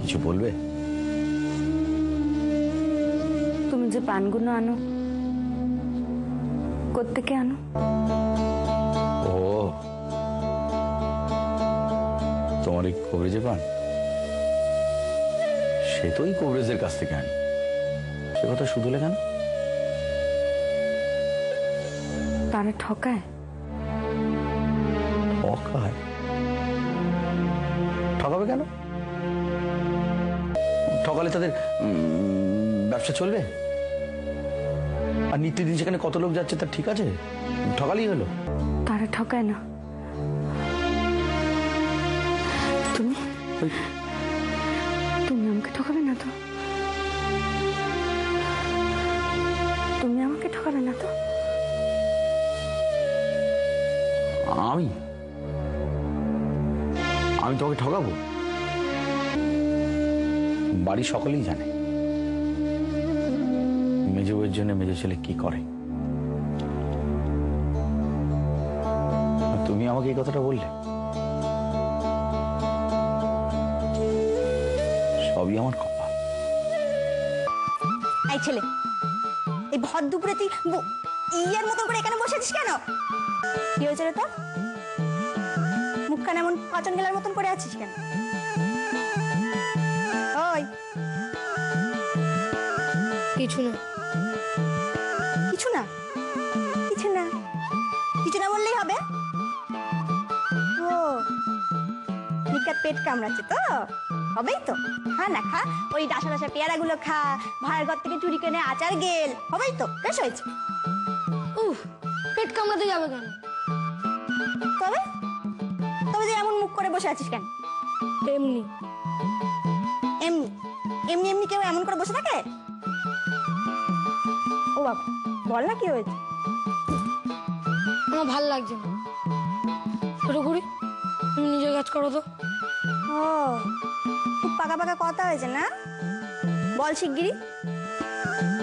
কিছু বলবে? তুমি যে পানগুলো আনো, কোত্থেকে আনো? ও, তোমার এই কবরেজে পান? সে তো ওই কবরেজের কাছ থেকে আনি। সে কথা শুধুলে কেন? তারা ঠকায়? ঠকায়? ঠকাবে কেন? ঠকালে তাদের ব্যবসা চলবে? আর নিত্যদিন সেখানে কত লোক যাচ্ছে তার ঠিক আছে? ঠকালেই হলো। তারা ঠকায় না। তুমি তুমি আমাকে ঠকাবে না তো? তুমি আমাকে ঠকাবে না তো? আমি আমি তোমাকে ঠকাবো? বাড়ির সকলেই জানে মেজো বউয়ের জন্য মেজো ছেলে কি করে। তুমি আমাকে এই কথাটা বললে, সবই আমার কপাল। এই ছেলে, এই ভর দুপুরে তুই ইয়ার মতন করে এখানে বসে আছিস কেন? কি হয়েছে রে তোর? মুখখান এমন পচন গেলার মতন করে আছিস কেন? ওই কিছু না। কিছু না? কিছু না কিছু না বললেই হবে? ও, নিকার পেট কামড়াচ্ছে তো? হবেই তো, খা না খা, ওই ডাসা ডাসা পেয়ারাগুলো খা, ভাড়ার ঘর থেকে চুরি কিনে আচার গেল, হবেই তো, বেশ হয়েছে। উফ, পেট কামড়াতে যাবে কেন? তবে তবে যে এমন মুখ করে বসে আছিস কেন? এমনি এমনি এমনি এমনি কেউ এমন করে বসে থাকে? ও বাবা, বল না কি হয়েছে? আমার ভাল লাগছে না। ছোট কুড়ি, তুমি নিজের কাজ করো তো। ও, খুব পাকা পাকা কথা হয়েছে না? বল শিগগিরি।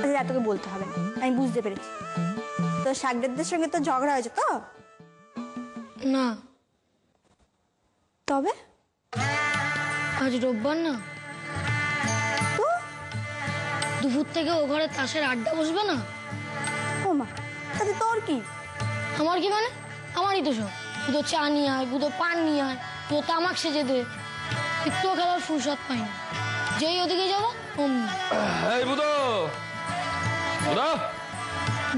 আচ্ছা, তোকে বলতে হবে না, আমি বুঝতে পেরেছি। তো শাকদের সঙ্গে তো ঝগড়া হয়েছে তো? না, তবে আজ রোববার না, তো দুপুর থেকে ও ঘরে তাসের আড্ডা বসবে না? ও মা, তাতে তোর কি? আমার কি মানে? আমারই তো সব। দুটো চা নিয়ে আয়, দুটো পান নিয়ে আয়, দুটো তামাক সেজে দে। একটুও খেলার ফুরসত পাইনি। যেই ওদিকে যাবো অমনি। এই বুদো, বুদো,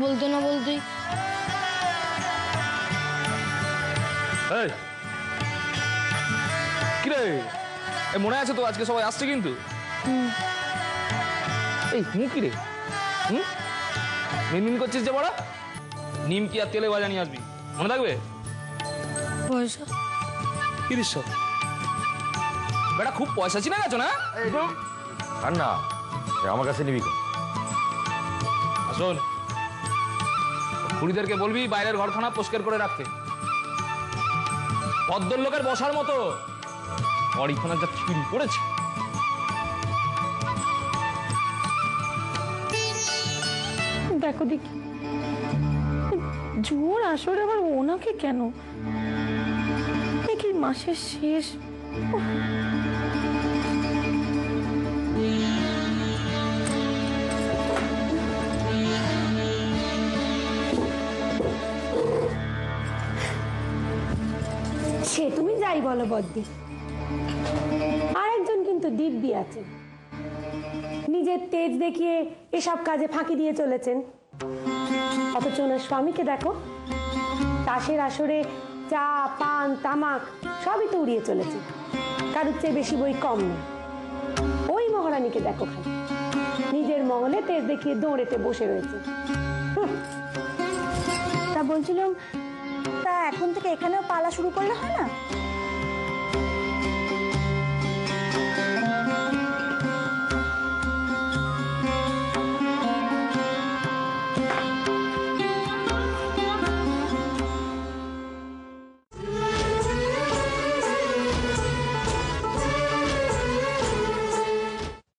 বলতে না বলতেই এই কিরে, এ মনে আছে তো আজকে সবাই আসছে কিন্তু? এই মুখ কিরে, মিনমিন করছিস যে বড়া? নিমকি আর তেলে ভাজা নিয়ে আসবি, মনে থাকবে? পয়সা তিরিশ বেটা, খুব পয়সা চিনে গেছো না? আর না, আমার কাছে নিবি। শোন, খুড়িদেরকে বলবি বাইরের ঘরখানা পরিষ্কার করে রাখতে, ভদ্রলোকের বসার মতো। বাড়িখানা যা ছিঁড়ি পড়েছে। দেখো দেখি, জোর আসরে আবার ওনাকে কেন? দেখি মাসের শেষ। সে তুমি যাই বলো বদ্দি, আরেকজন কিন্তু দিব্যি আছে, নিজের তেজ দেখিয়ে এসব কাজে ফাঁকি দিয়ে চলেছেন। অথচ ওনার স্বামীকে দেখো, তাসের আসরে চা পান তামাক সবই তো উড়িয়ে চলেছে, কারোর চেয়ে বেশি বই কম নেই। ওই মহারানীকে দেখো খালি নিজের মহলে তেজ দেখিয়ে দৌড়েতে বসে রয়েছে। তা বলছিলাম, তা এখন থেকে এখানেও পালা শুরু করলে হয় না?